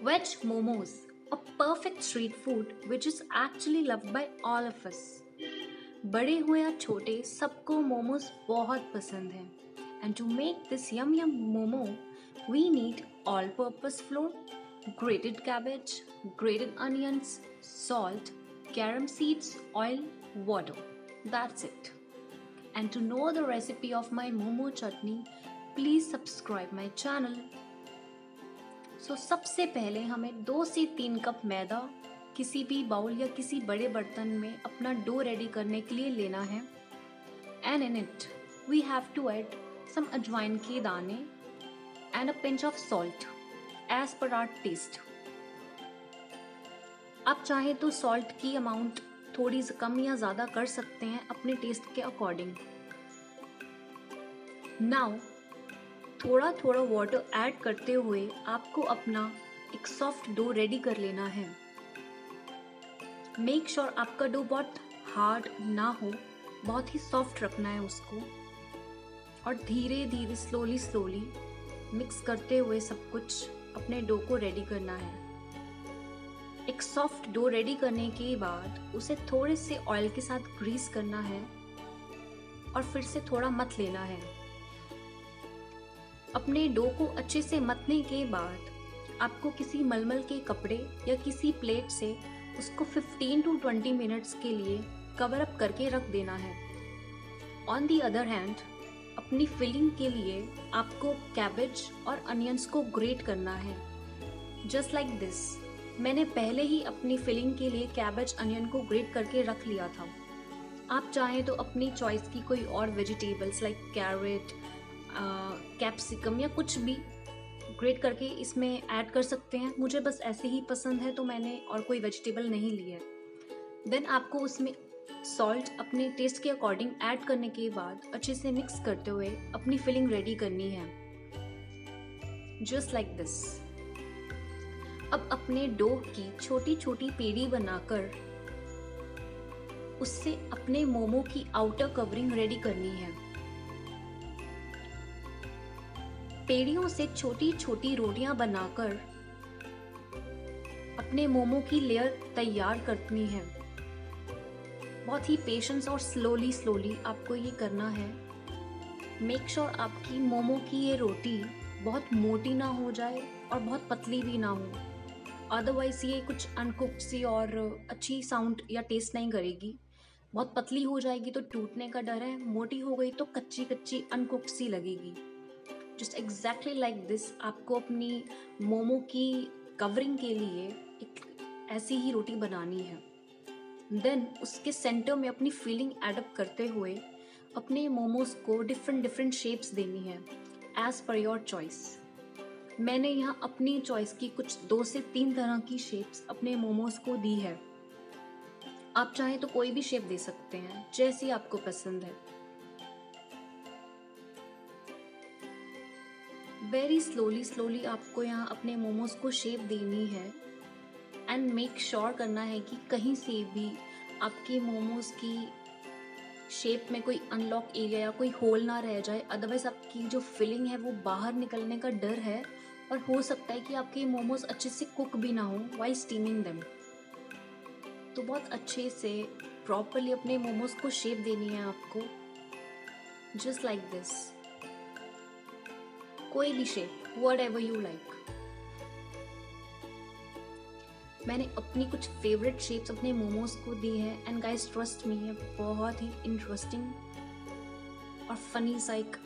Veg momos, a perfect street food which is actually loved by all of us. बड़े हो या छोटे सबको मोमोज बहुत पसंद है. And to make this yum yum momo, we need all-purpose flour, grated cabbage, grated onions, salt, carom seeds, oil, water. That's it. And to know the recipe of my momo chutney, please subscribe my channel. So सबसे पहले हमें 2 से 3 cup मैदा किसी भी bowl या किसी बड़े बर्तन में अपना डो रेडी करने के लिए लेना है. And in it we have to add some अजवाइन के दाने and a pinch of salt as per our taste. आप चाहें तो सॉल्ट की अमाउंट थोड़ी कम या ज़्यादा कर सकते हैं अपने टेस्ट के अकॉर्डिंग. नाउ थोड़ा थोड़ा वाटर ऐड करते हुए आपको अपना एक सॉफ्ट डो रेडी कर लेना है. मेक श्योर आपका डो बहुत हार्ड ना हो, बहुत ही सॉफ्ट रखना है उसको. और धीरे धीरे स्लोली मिक्स करते हुए सब कुछ अपने डो को रेडी करना है. एक सॉफ्ट डो रेडी करने के बाद उसे थोड़े से ऑयल के साथ ग्रीस करना है और फिर से थोड़ा मथ लेना है. अपने डो को अच्छे से मथने के बाद आपको किसी मलमल के कपड़े या किसी प्लेट से उसको 15 to 20 मिनट्स के लिए कवर अप करके रख देना है. ऑन दी अदर हैंड अपनी फिलिंग के लिए आपको कैबेज और अनियंस को ग्रेट करना है. Just like this. मैंने पहले ही अपनी फिलिंग के लिए कैबेज अनियन को ग्रेट करके रख लिया था. आप चाहें तो अपनी चॉइस की कोई और वेजिटेबल्स लाइक कैरेट, कैप्सिकम या कुछ भी ग्रेट करके इसमें ऐड कर सकते हैं. मुझे बस ऐसे ही पसंद है तो मैंने और कोई वेजिटेबल नहीं लिया. देन आपको उसमें सॉल्ट अपने टेस्ट के अकॉर्डिंग ऐड करने के बाद अच्छे से मिक्स करते हुए अपनी फिलिंग रेडी करनी है. Just like this. अब अपने डो की छोटी छोटी पेड़ी बनाकर उससे अपने मोमो की आउटर कवरिंग रेडी करनी है. पेड़ियों से छोटी छोटी रोटियां बनाकर अपने मोमो की लेयर तैयार करनी है. बहुत ही पेशेंस और स्लोली आपको ये करना है. मेक श्योर आपकी मोमो की ये रोटी बहुत मोटी ना हो जाए और बहुत पतली भी ना हो. अदरवाइज ये कुछ अनकुक्ड सी और अच्छी साउंड या टेस्ट नहीं करेगी. बहुत पतली हो जाएगी तो टूटने का डर है, मोटी हो गई तो कच्ची कच्ची अनकुक्ड सी लगेगी. जस्ट एग्जैक्टली लाइक दिस आपको अपनी मोमो की कवरिंग के लिए एक ऐसी ही रोटी बनानी है. देन उसके सेंटर में अपनी फीलिंग एडअप करते हुए अपने मोमोज को डिफरेंट शेप्स देनी है एज पर योर चॉइस. मैंने यहाँ अपनी चॉइस की कुछ 2 से 3 तरह की शेप्स अपने मोमोज को दी है. आप चाहें तो कोई भी शेप दे सकते हैं जैसी आपको पसंद है. वेरी स्लोली आपको यहाँ अपने मोमोज को शेप देनी है. एंड मेक श्योर करना है कि कहीं से भी आपके मोमोज की शेप में कोई अनलॉक एरिया या कोई होल ना रह जाए. अदरवाइज आपकी जो फिलिंग है वो बाहर निकलने का डर है और हो सकता है कि आपके मोमोज अच्छे से कुक भी ना हो व्हाइल स्टीमिंग देम. तो बहुत अच्छे से प्रॉपरली अपने मोमोज को शेप देनी है आपको. Just like this. कोई भी शेप, whatever you like. मैंने अपनी कुछ फेवरेट शेप्स अपने मोमोज को दी है. एंड गाइस ट्रस्ट मी, ये बहुत ही इंटरेस्टिंग और फनी सा एक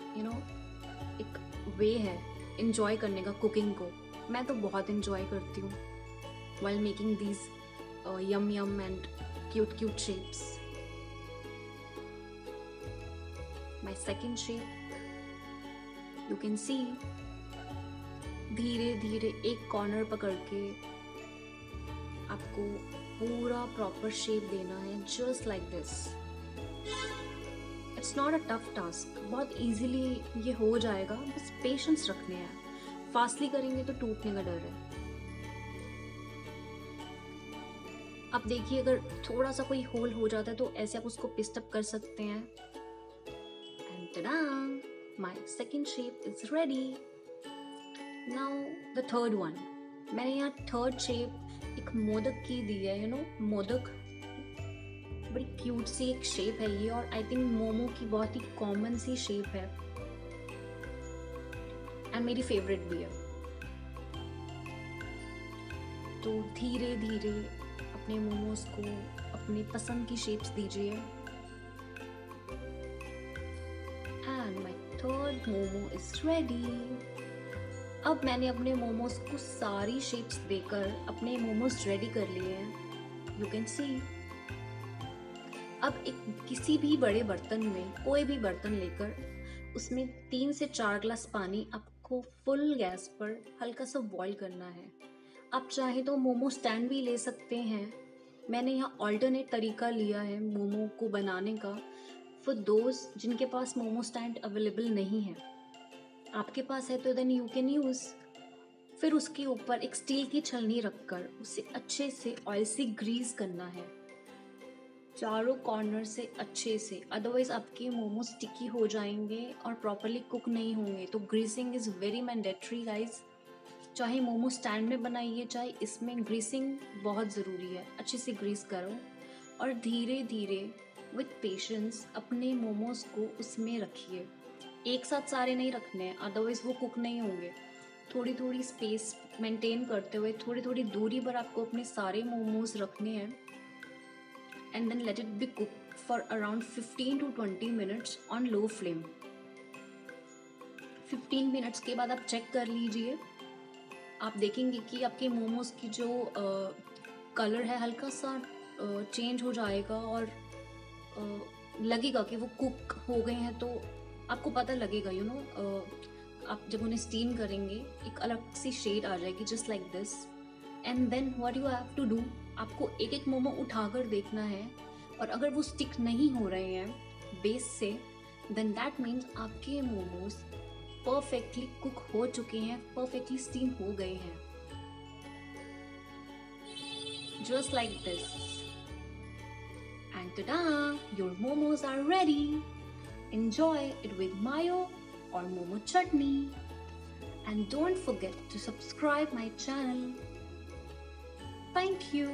एक वे है इंजॉय करने का कुकिंग को. मैं तो बहुत इंजॉय करती हूँ while making these yum and cute shapes. My second shape you can see. धीरे धीरे एक कॉर्नर पकड़ के आपको पूरा प्रॉपर शेप देना है. Just like this. It's not a tough task. बहुत इजीली ये हो जाएगा. बस पेशेंस रखने हैं. फास्टली करेंगे तो टूटने का डर है. अब देखिए अगर थोड़ा सा कोई होल हो जाता है तो ऐसे आप उसको पिस्ट अप कर सकते हैं. And tada! My second shape is ready. Now the third one. मैंने यहाँ थर्ड शेप एक मोदक की दी है, मोदक बड़ी क्यूट सी एक शेप है ये, और आई थिंक मोमो की बहुत ही कॉमन सी शेप है एंड मेरी फेवरेट भी है। तो धीरे धीरे अपने मोमोज को अपनी पसंद की शेप्स दीजिए। And my third momo is ready. अब मैंने अपने मोमोज को सारी शेप्स देकर अपने मोमोज रेडी कर लिए हैं, यू कैन सी। अब एक किसी भी बड़े बर्तन में, कोई भी बर्तन लेकर उसमें 3 से 4 ग्लास पानी आपको फुल गैस पर हल्का सा बॉईल करना है। आप चाहे तो मोमो स्टैंड भी ले सकते हैं। मैंने यहाँ ऑल्टरनेट तरीका लिया है मोमो को बनाने का, फॉर दोज जिनके पास मोमो स्टैंड अवेलेबल नहीं है। आपके पास है तो देन यू कैन यूज़। फिर उसके ऊपर एक स्टील की छलनी रखकर उसे अच्छे से ऑयल से ग्रीस करना है, चारों कॉर्नर से अच्छे से, अदरवाइज आपके मोमो स्टिकी हो जाएंगे और प्रॉपरली कुक नहीं होंगे। तो greasing is very mandatory guys. चाहे मोमो स्टैंड में बनाइए चाहे इसमें, ग्रीसिंग बहुत ज़रूरी है। अच्छे से ग्रीस करो और धीरे धीरे विथ पेशेंस अपने मोमोज को उसमें रखिए। एक साथ सारे नहीं रखने हैं, अदरवाइज वो कुक नहीं होंगे। थोड़ी थोड़ी स्पेस मेंटेन करते हुए थोड़ी थोड़ी दूरी पर आपको अपने सारे मोमोज रखने हैं and then let it be cooked for around 15 to 20 minutes on low flame। 15 minutes के बाद आप चेक कर लीजिए। आप देखेंगे कि आपके मोमोज की जो कलर है हल्का सा चेंज हो जाएगा और लगेगा कि वो कुक हो गए हैं। तो आपको पता लगेगा, आप जब उन्हें स्टीम करेंगे एक अलग सी शेड आ जाएगी, just like this. And then what you have to do, आपको एक एक मोमो उठाकर देखना है, और अगर वो स्टिक नहीं हो रहे हैं बेस से, देन दैट मीन्स आपके मोमोज परफेक्टली कुक हो चुके हैं, परफेक्टली स्टीम हो गए हैं, just like this. And tada, your momos are ready. Enjoy it with mayo or momo chutney. And don't forget to subscribe my channel. Thank you.